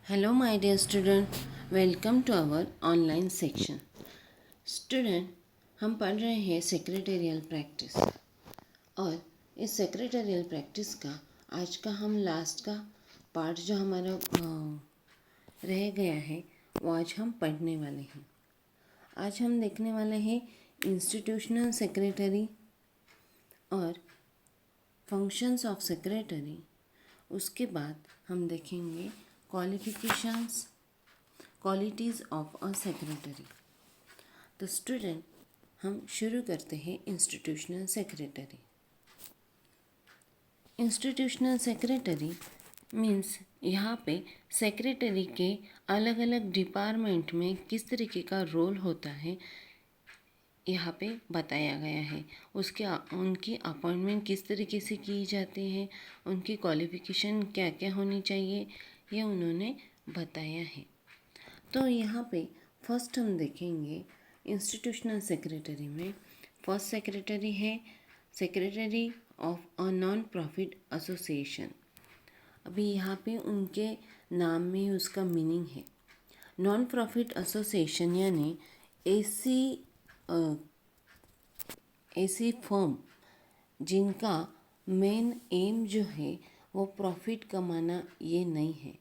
Hello my dear student, welcome to our online section. Student, हम पढ़ रहे हैं सेक्रेटेरियल प्रैक्टिस और इस सेक्रेटेरियल प्रैक्टिस का आज का हम लास्ट का पार्ट जो हमारा रह गया है वो आज हम पढ़ने वाले हैं। आज हम देखने वाले हैं इंस्टीट्यूशनल सेक्रेटरी और फंक्शंस ऑफ सेक्रेटरी। उसके बाद हम देखेंगे qualifications qualities of a secretary. तो स्टूडेंट, हम शुरू करते हैं institutional secretary. Institutional secretary means यहाँ पे सेक्रेटरी के अलग अलग डिपार्टमेंट में किस तरीके का रोल होता है यहाँ पे बताया गया है। उनकी अपॉइंटमेंट किस तरीके से की जाती है, उनकी क्वालिफ़िकेशन क्या क्या होनी चाहिए, ये उन्होंने बताया है। तो यहाँ पे फर्स्ट हम देखेंगे इंस्टीट्यूशनल सेक्रेटरी में फर्स्ट सेक्रेटरी है secretary of a non profit association. अभी यहाँ पे उनके नाम में उसका मीनिंग है। नॉन प्रॉफिट एसोसिएशन यानी ऐसी फर्म जिनका मेन एम जो है वो प्रॉफिट कमाना ये नहीं है।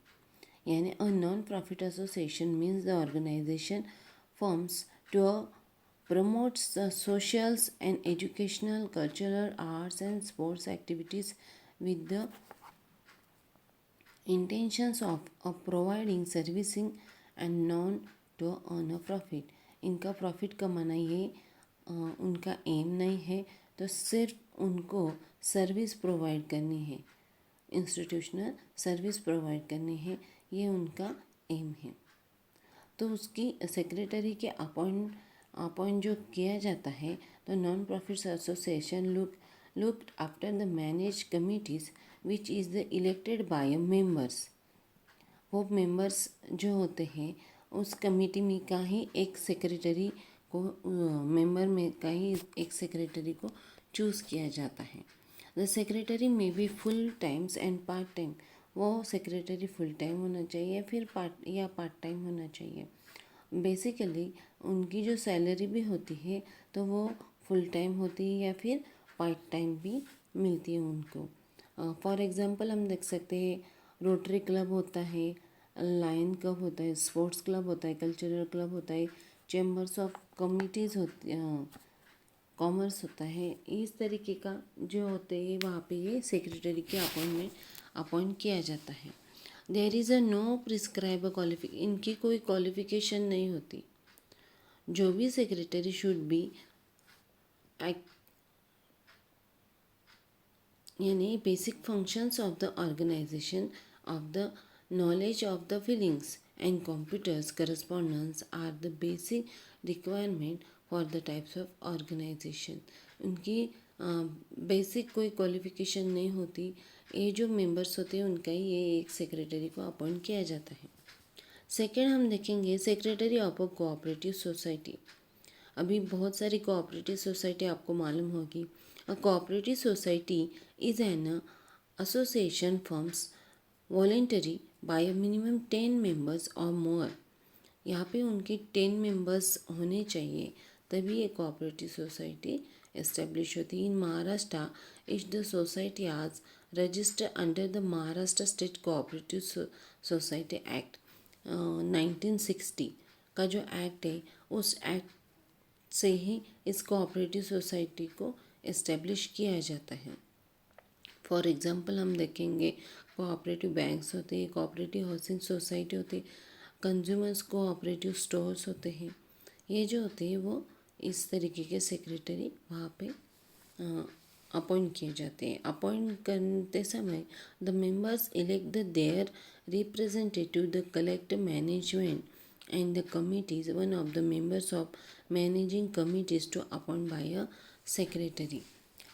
यानी a non profit association means the organisation forms to promotes the socials and educational, cultural, arts and sports activities with the intentions of providing servicing and non to earn a profit. इनका profit कमाना ये उनका M नहीं है, तो सिर्फ उनको service provide करनी है, इंस्टीट्यूशनल सर्विस प्रोवाइड करनी है, ये उनका एम है। तो उसकी सेक्रेटरी के अपॉइंट जो किया जाता है, तो non profit association looked after the manage committees which is the elected by members. वो मेंबर्स जो होते हैं उस कमिटी में का ही एक सेक्रेटरी को मेंबर में का ही एक सेक्रेटरी को चूज़ किया जाता है। द सेक्रेटरी में be full times and part time. वो सेक्रेटरी फुल टाइम होना चाहिए फिर पार्ट टाइम होना चाहिए। बेसिकली उनकी जो सैलरी भी होती है तो वो फुल टाइम होती है या फिर पार्ट टाइम भी मिलती है उनको। फॉर एग्ज़ाम्पल हम देख सकते हैं रोटरी क्लब होता है, लायन क्लब होता है, स्पोर्ट्स क्लब होता है, कल्चरल क्लब होता है, चैम्बर्स ऑफ कमिटीज़ होती कॉमर्स होता है। इस तरीके का जो होते हैं वहाँ पे ये सेक्रेटरी के अपॉइंट किया जाता है। There is a no prescribe qualification. इनकी कोई क्वालिफिकेशन नहीं होती। जो भी सेक्रेटरी शुड बी यानी basic functions of the organisation of the knowledge of the filings and computers correspondence are the basic requirement for the types of organisation. उनकी basic कोई qualification नहीं होती। ये जो मेंबर्स होते हैं उनका ही ये एक सेक्रेटरी को अपॉइंट किया जाता है। सेकेंड हम देखेंगे secretary of a cooperative society. अभी बहुत सारी कोऑपरेटिव सोसाइटी आपको मालूम होगी। A cooperative society is an association forms voluntary bye minimum 10 members और मोर। यहाँ पे उनके 10 मेंबर्स होने चाहिए तभी ये कोऑपरेटिव सोसाइटी एस्टेब्लिश होती है। इन महाराष्ट्र इज द सोसाइटी आज register under the Maharashtra state cooperative society act 1960 का जो एक्ट है उस एक्ट से ही इस कोऑपरेटिव सोसाइटी को इस्टेब्लिश किया जाता है। फॉर एग्ज़ाम्पल हम देखेंगे कोऑपरेटिव बैंक्स होते हैं, कोऑपरेटिव हाउसिंग सोसाइटी होती है, कंज्यूमर्स कोऑपरेटिव स्टोर्स होते हैं। ये जो होते हैं वो इस तरीके के सेक्रेटरी वहाँ पे अपॉइंट किए जाते हैं। अपॉइंट करते समय the members elect the their representative the collect management and the committees. One of the members of managing committees to appoint by a secretary.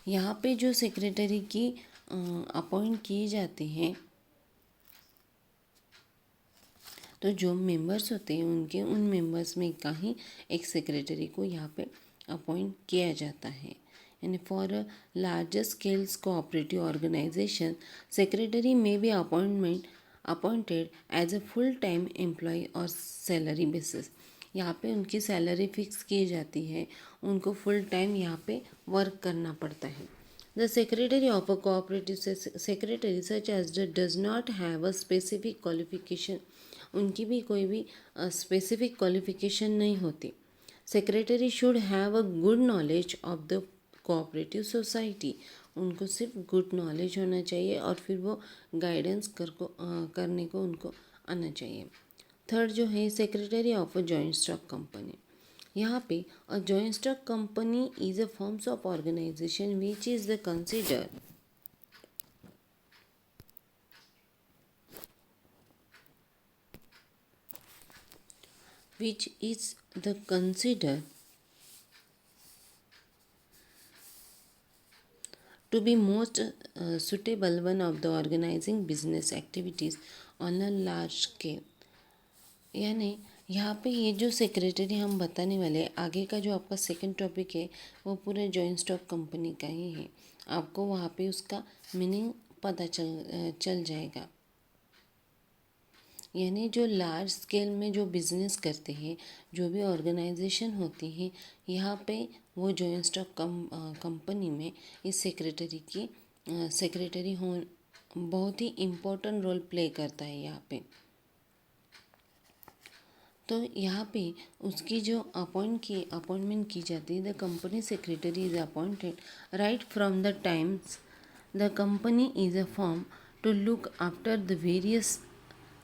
यहाँ पे जो सेक्रेटरी की अपॉइंट किए जाते हैं तो जो मेंबर्स होते हैं उनके उन मेंबर्स में का ही एक सेक्रेटरी को यहाँ पे अपॉइंट किया जाता है। यानी for a larger scales cooperative organisation secretary में be appointment appointed as a full time employ और सैलरी बेसिस। यहाँ पे उनकी सैलरी फिक्स की जाती है, उनको फुल टाइम यहाँ पे वर्क करना पड़ता है। The secretary of a cooperative secretary such as does not have a specific qualification, उनकी भी कोई भी स्पेसिफिक क्वालिफिकेशन नहीं होती। Secretary should have a good knowledge of the cooperative society, उनको सिर्फ गुड नॉलेज होना चाहिए और फिर वो गाइडेंस करने को उनको आना चाहिए। थर्ड जो है secretary of a joint stock company, यहाँ पे a joint stock company is a forms of organisation which is the consider which is the consider to be most suitable one of the organizing business activities on a large scale। यानी यहाँ पे ये जो secretary हम बताने वाले हैं, आगे का जो आपका सेकंड टॉपिक है वो पूरे जॉइंट स्टॉक कंपनी का ही है, आपको वहाँ पे उसका मीनिंग पता चल जाएगा। यानी जो लार्ज स्केल में जो बिज़नेस करते हैं, जो भी ऑर्गेनाइजेशन होती है, यहाँ पे वो जॉइंट स्टॉक कंपनी में इस सेक्रेटरी हो बहुत ही इम्पोर्टेंट रोल प्ले करता है यहाँ पे। तो यहाँ पे उसकी जो अपॉइंटमेंट की जाती है, the company secretary is appointed right from the times the company is a form to look after the various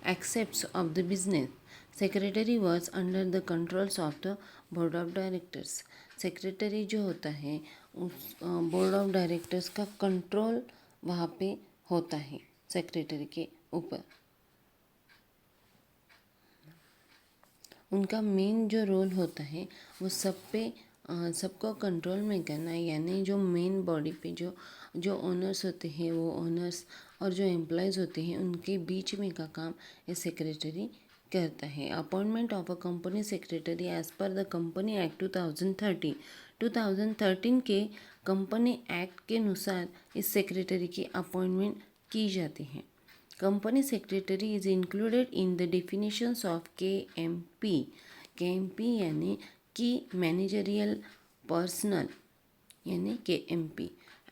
aspects of the business. Secretary works under the controls of the board of directors. Secretary जो होता है उस board of directors का control वहाँ पे होता है secretary के ऊपर। उनका मेन जो रोल होता है वो सबको कंट्रोल में करना है, यानी जो मेन बॉडी पे जो ओनर्स होते हैं वो ओनर्स और जो एम्प्लॉयज़ होते हैं उनके बीच में का काम ये सेक्रेटरी करता है। Appointment of a company secretary as per the company act 2013 के कंपनी एक्ट के अनुसार इस सेक्रेटरी की अपॉइंटमेंट की जाती है। Company secretary is included in the definitions of KMP। KMP यानी की मैनेजरियल पर्सनल यानी KMP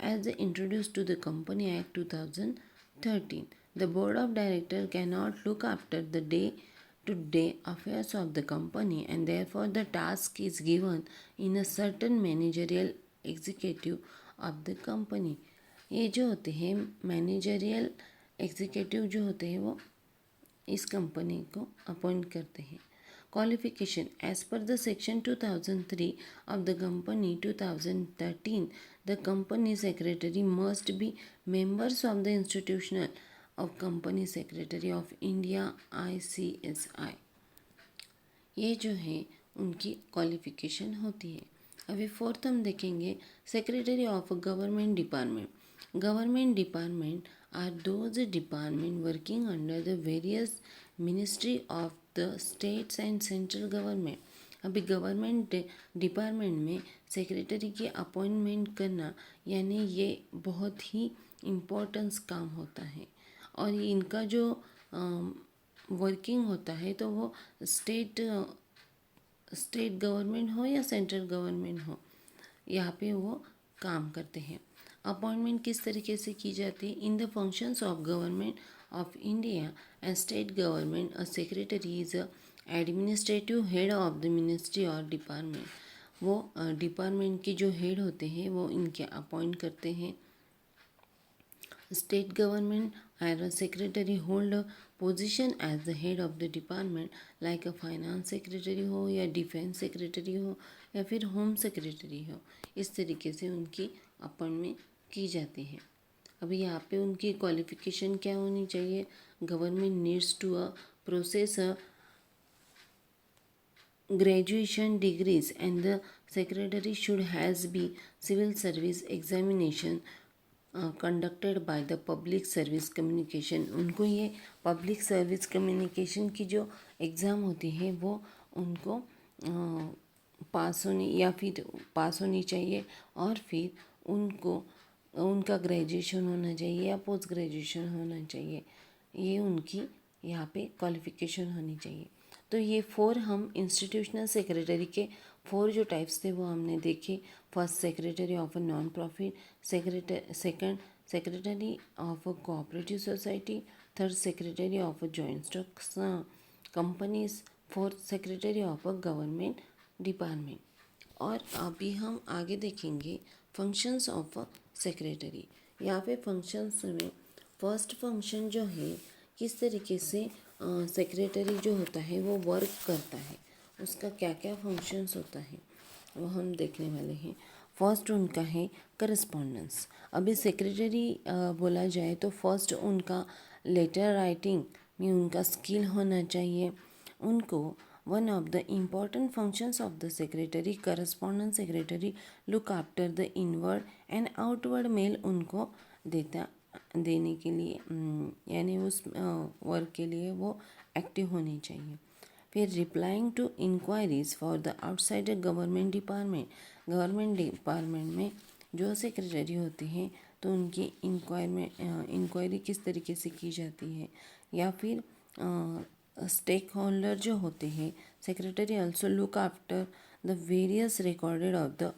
as introduced to the Company Act 2013. The board of directors cannot look after the day-to-day affairs of the company, and therefore the task is given in a certain managerial executive of the company। ये जो होते हैं managerial executive जो होते हैं वो इस company को अपॉइंट करते हैं। Qualification as per the section 2003 of the company 2013, the company secretary must be members of the institutional of company secretary of India ICSI। ये जो है उनकी क्वालिफिकेशन होती है। अभी फोर्थ हम देखेंगे secretary of government department. Government department are those department working under the various ministry of the states and central government. अभी गवर्नमेंट डिपार्टमेंट में सेक्रेटरी की अपॉइंटमेंट करना यानी ये बहुत ही इम्पोर्टेंस काम होता है, और इनका जो वर्किंग होता है तो वो स्टेट गवर्नमेंट हो या सेंट्रल गवर्नमेंट हो, यहाँ पे वो काम करते हैं। अपॉइंटमेंट किस तरीके से की जाती है? In the functions of government of India and state government a secretary is a administrative head of the ministry और डिपार्टमेंट। वो डिपार्टमेंट के जो हेड होते हैं वो इनके अपॉइंट करते हैं। State government or a secretary hold a position as the head of the department like a finance secretary हो या डिफेंस सेक्रेटरी हो या फिर होम सेक्रेटरी हो, इस तरीके से उनकी अपॉइंटमेंट की जाती है। अभी यहाँ पे उनकी क्वालिफिकेशन क्या होनी चाहिए? Government needs to process graduation degrees and the secretary should has be civil service examination conducted by the public service communication. उनको ये पब्लिक सर्विस कम्युनिकेशन की जो एग्ज़ाम होती है वो उनको पास होनी चाहिए, और फिर उनको उनका ग्रेजुएशन होना चाहिए या पोस्ट ग्रेजुएशन होना चाहिए। ये उनकी यहाँ पे क्वालिफिकेशन होनी चाहिए। तो ये 4 हम इंस्टीट्यूशनल सेक्रेटरी के 4 जो टाइप्स थे वो हमने देखे। First, secretary of a non profit, second secretary of a cooperative society, third secretary of a joint stocks companies, fourth secretary of a government department. और अभी हम आगे देखेंगे फंक्शंस ऑफ अ सेक्रेटरी। यहाँ पे फंक्शंस में फर्स्ट फंक्शन जो है, किस तरीके से सेक्रेटरी जो होता है वो वर्क करता है, उसका क्या क्या फंक्शंस होता है वो हम देखने वाले हैं। फर्स्ट उनका है करस्पॉन्डेंस। अभी सेक्रेटरी बोला जाए तो फर्स्ट उनका लेटर राइटिंग में उनका स्किल होना चाहिए। उनको one of the important functions of the secretary, correspondence secretary look after the inward and outward mail उनको देने के लिए यानी उस वर्क के लिए वो एक्टिव होनी चाहिए। फिर replying to inquiries for the outside government department में जो सेक्रेटरी होते हैं तो उनकी इंक्वायरी किस तरीके से की जाती है, या फिर स्टेक होल्डर जो होते हैं, secretary also look after the various recorded of the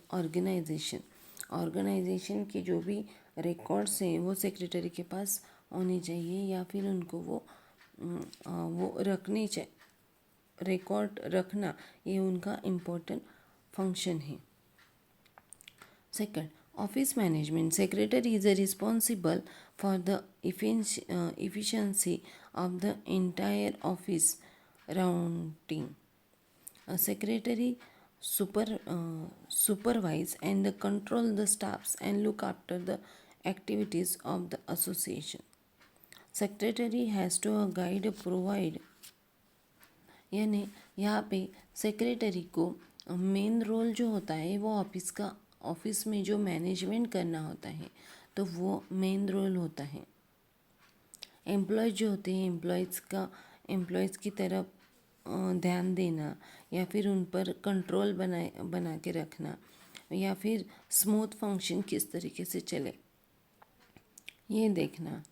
organisation की जो भी रिकॉर्ड्स हैं वो सेक्रेटरी के पास होनी चाहिए, या फिर उनको वो रखनी चाहिए। रिकॉर्ड रखना ये उनका इम्पोर्टेंट फंक्शन है। Second, office management. Secretary is responsible for the efficiency of the entire office rounding. A secretary supervise and control the staffs and look after the activities of the association. Secretary has to guide provide, यानी यहाँ पे secretary को main role जो होता है वो office में जो मैनेजमेंट करना होता है तो वो मेन रोल होता है। एम्प्लॉयज़ जो होते हैं एम्प्लॉयज़ की तरफ ध्यान देना, या फिर उन पर कंट्रोल बना के रखना, या फिर स्मूथ फंक्शन किस तरीके से चले ये देखना।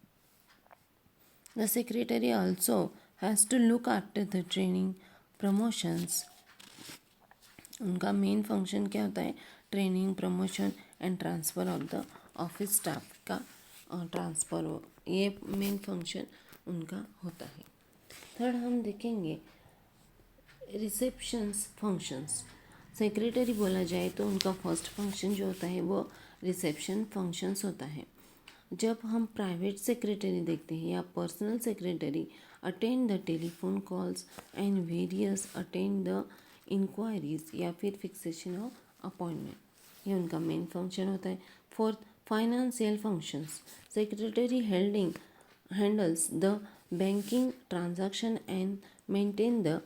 The secretary also has to look after the training promotions. उनका मेन फंक्शन क्या होता है? Training, promotion and transfer of the office staff का ट्रांसफ़र हो, ये मेन फंक्शन उनका होता है। थर्ड हम देखेंगे रिसेप्शंस फंक्शंस। सेक्रेटरी बोला जाए तो उनका फर्स्ट फंक्शन जो होता है वो रिसेप्शन फंक्शंस होता है। जब हम प्राइवेट सेक्रेटरी देखते हैं या personal secretary attend the telephone calls and various attend the inquiries या फिर फिक्सेशन ऑफ अपॉइंटमेंट, ये उनका मेन फंक्शन होता है। Fourth, financial functions. Secretary handles the banking transaction and maintain the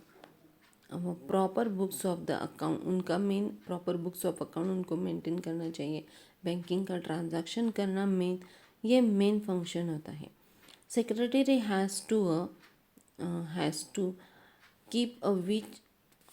proper books of the account. उनका main proper books of account उनको maintain करना चाहिए। बैंकिंग का ट्रांजैक्शन करना ये मेन फंक्शन होता है। Secretary has to keep a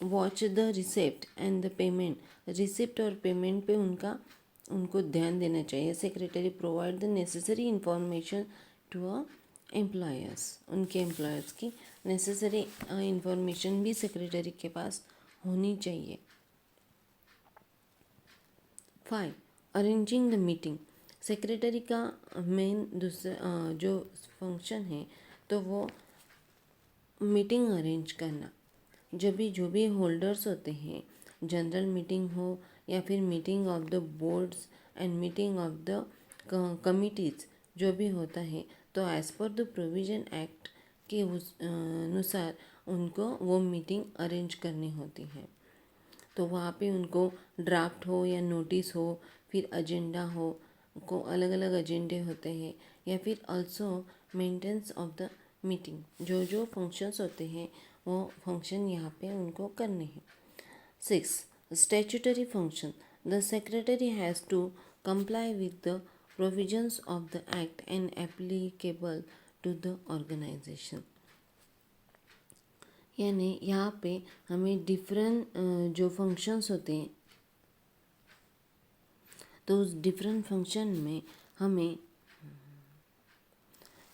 watch the receipt and the payment. Receipt और पेमेंट पे उनको ध्यान देना चाहिए। Secretary provide the necessary information to employers. उनके एम्प्लॉयर्स की नेसेसरी इंफॉर्मेशन भी सेक्रेटरी के पास होनी चाहिए। 5, अरेंजिंग द मीटिंग। सेक्रेटरी का मेन दूसरा जो फंक्शन है तो वो मीटिंग अरेंज करना। जो भी होल्डर्स होते हैं, जनरल मीटिंग हो या फिर meeting of the boards and meeting of the committees जो भी होता है तो as per the provision act के अनुसार उनको वो मीटिंग अरेंज करनी होती है। तो वहाँ पे उनको ड्राफ्ट हो या नोटिस हो, फिर एजेंडा हो, को अलग अलग एजेंडे होते हैं, या फिर also maintenance of the meeting. जो फंक्शंस होते हैं वो फंक्शन यहाँ पे उनको करने हैं। 6, statutory function. The secretary has to comply with the provisions of the act and applicable to the organisation. यानी यहाँ पे हमें डिफरेंट जो फंक्शंस होते हैं तो उस डिफरेंट फंक्शन में हमें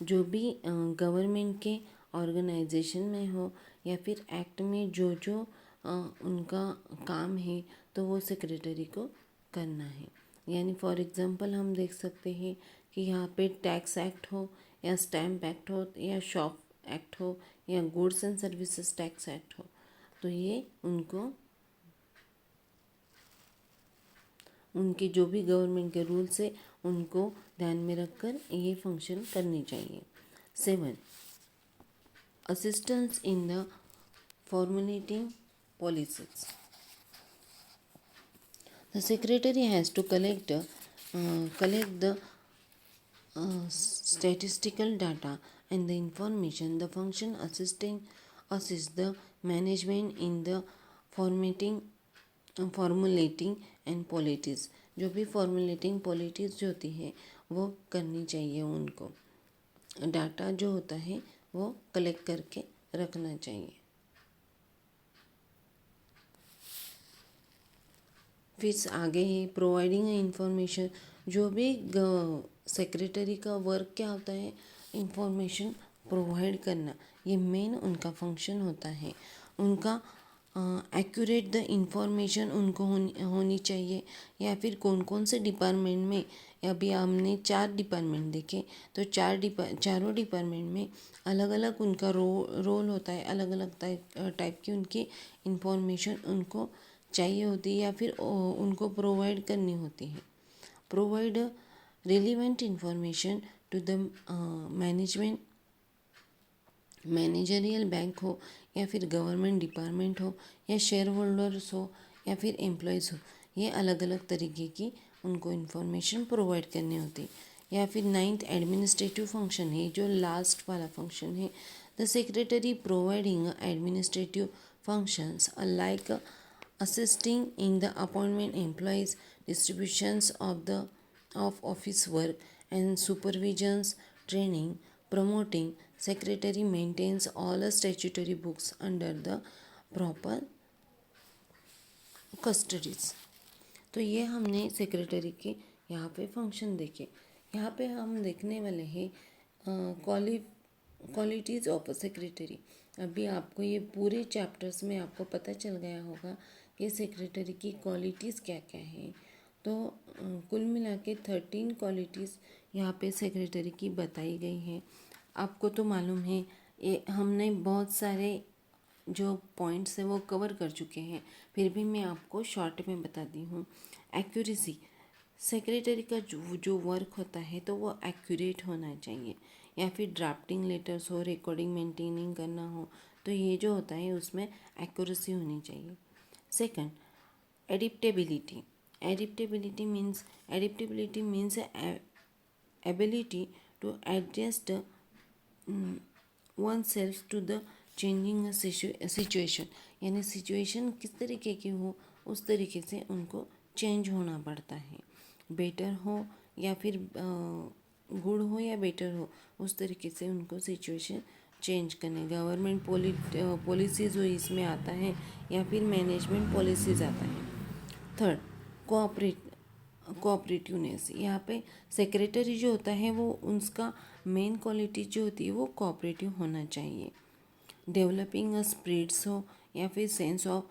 जो भी गवर्नमेंट के ऑर्गेनाइजेशन में हो या फिर एक्ट में जो जो उनका काम है तो वो सेक्रेटरी को करना है। यानी फॉर एग्जांपल हम देख सकते हैं कि यहाँ पे टैक्स एक्ट हो या स्टैम्प एक्ट हो या शॉप एक्ट हो या goods and services tax act हो, तो ये उनको उनके जो भी गवर्नमेंट के रूल्स है उनको ध्यान में रखकर ये फंक्शन करनी चाहिए। 7. Assistance in the formulating policies. The secretary has to collect the statistical data and the information. The function assists the management in the formulating and policies. जो भी फॉर्मुलेटिंग पॉलिटीज़ जो होती है वो करनी चाहिए उनको। डाटा जो होता है वो कलेक्ट करके रखना चाहिए। फिर आगे है प्रोवाइडिंग इंफॉर्मेशन। जो भी सेक्रेटरी का वर्क क्या होता है, इंफॉर्मेशन प्रोवाइड करना, ये मेन उनका फंक्शन होता है। उनका एक्यूरेट द इंफॉर्मेशन उनको होनी चाहिए। या फिर कौन कौन से डिपार्टमेंट में, अभी हमने 4 डिपार्टमेंट देखे, तो चारों डिपार्टमेंट में अलग अलग उनका रोल होता है, अलग अलग टाइप की उनकी इंफॉर्मेशन उनको चाहिए होती है या फिर उनको प्रोवाइड करनी होती है। Provide relevant information to the management, managerial bank हो या फिर गवर्नमेंट डिपार्टमेंट हो या शेयर होल्डर्स हो या फिर एम्प्लॉयज़ हो, ये अलग अलग तरीके की उनको इन्फॉर्मेशन प्रोवाइड करनी होती। या फिर 9th एडमिनिस्ट्रेटिव फंक्शन है, जो लास्ट वाला फंक्शन है। The secretary providing administrative functions like assisting in the appointment employees, distributions of office work and supervisions, training, promoting. Secretary maintains all statutory books under the proper custodies. तो ये हमने secretary के यहाँ पे function देखे। यहाँ पे हम देखने वाले हैं क्वालिटीज़ ऑफ अ सेक्रेटरी। अभी आपको ये पूरे चैप्टर्स में आपको पता चल गया होगा कि सेक्रेटरी की क्वालिटीज़ क्या क्या हैं। तो कुल मिला के 13 क्वालिटीज़ यहाँ पे सेक्रेटरी की बताई गई हैं। आपको तो मालूम है ये हमने बहुत सारे जो पॉइंट्स हैं वो कवर कर चुके हैं, फिर भी मैं आपको शॉर्ट में बताती हूँ। एक्यूरेसी, सेक्रेटरी का जो वर्क होता है तो वो एक्यूरेट होना चाहिए। या फिर ड्राफ्टिंग लेटर्स हो, रिकॉर्डिंग मेंटेनिंग करना हो, तो ये जो होता है उसमें एक्यूरेसी होनी चाहिए। Second, adaptability. Adaptability means ability to adjust oneself to the changing situation. यानी सिचुएशन किस तरीके की हो उस तरीके से उनको चेंज होना पड़ता है। बेटर हो या फिर गुड हो या बेटर हो, उस तरीके से उनको सिचुएशन चेंज करने। गवर्नमेंट पॉलिसीज़ हो इसमें आता है या फिर मैनेजमेंट पॉलिसीज़ आता है। Third, cooperativeness. यहाँ पे सेक्रेटरी जो होता है वो उसका मेन क्वालिटी जो होती है वो कोऑपरेटिव होना चाहिए। डेवलपिंग अ स्पिरिट्स हो या फिर सेंस ऑफ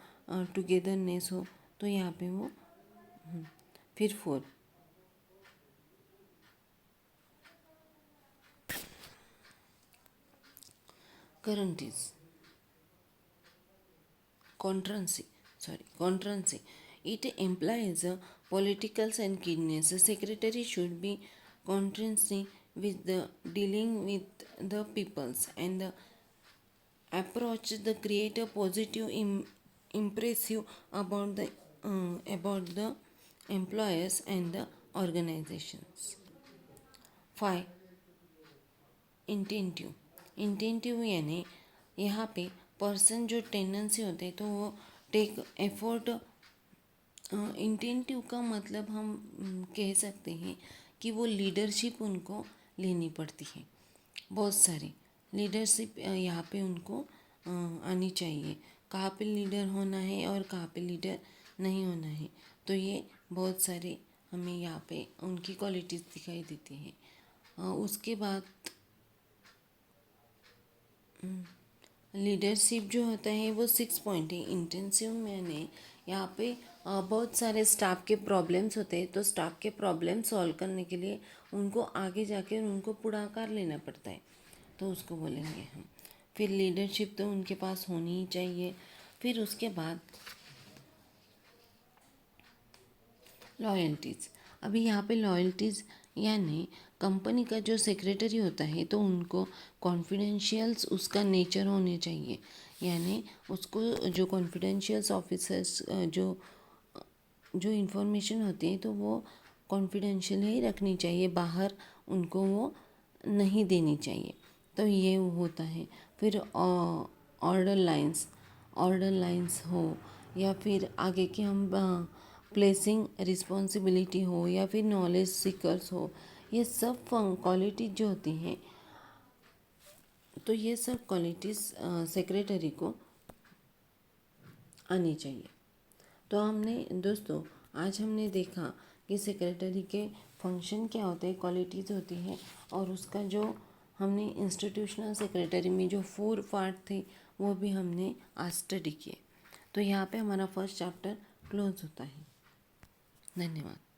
टुगेदरनेस हो, तो यहाँ पे वो फिर 4, Contrancy. It implies politicals and kidneys. The secretary should be contrancy with the dealing with the peoples and the approach the create a positive impressive about the employers and the organizations. 5. इंटेंटिव यानी यहाँ पे person जो tendency होते हैं तो वो take effort. इंटेंटिव का मतलब हम कह सकते हैं कि वो लीडरशिप उनको लेनी पड़ती है। बहुत सारी लीडरशिप यहाँ पे उनको आनी चाहिए, कहाँ पे लीडर होना है और कहाँ पे लीडर नहीं होना है। तो ये बहुत सारे हमें यहाँ पे उनकी क्वालिटीज़ दिखाई देती है। उसके बाद लीडरशिप जो होता है वो 6 पॉइंट है। इंटेंसिव मैंने यहाँ पे बहुत सारे स्टाफ के प्रॉब्लम्स होते हैं, तो स्टाफ के प्रॉब्लम सॉल्व करने के लिए उनको आगे जाके उनको पुढ़ाकार लेना पड़ता है, तो उसको बोलेंगे हम। फिर लीडरशिप तो उनके पास होनी ही चाहिए। फिर उसके बाद लॉयल्टीज़। अभी यहाँ पे लॉयल्टीज़ यानी कंपनी का जो सेक्रेटरी होता है तो उनको कॉन्फिडेंशियल्स उसका नेचर होने चाहिए, यानी उसको जो कॉन्फिडेंशियल्स ऑफिसर्स जो जो इंफॉर्मेशन होती है तो वो कॉन्फिडेंशियल ही रखनी चाहिए, बाहर उनको वो नहीं देनी चाहिए। तो ये होता है। फिर ऑर्डर लाइंस हो, या फिर आगे के हम प्लेसिंग रिस्पॉन्सिबिलिटी हो, या फिर नॉलेज सीकर्स हो, ये सब क्वालिटीज जो होती हैं, तो ये सब क्वालिटीज़ सेक्रेटरी को आनी चाहिए। तो हमने दोस्तों आज हमने देखा कि सेक्रेटरी के फंक्शन क्या होते हैं, क्वालिटीज़ होती हैं, और उसका जो हमने इंस्टीट्यूशनल सेक्रेटरी में जो 4 पार्ट थे वो भी हमने आज स्टडी किए। तो यहाँ पे हमारा फर्स्ट चैप्टर क्लोज होता है। धन्यवाद।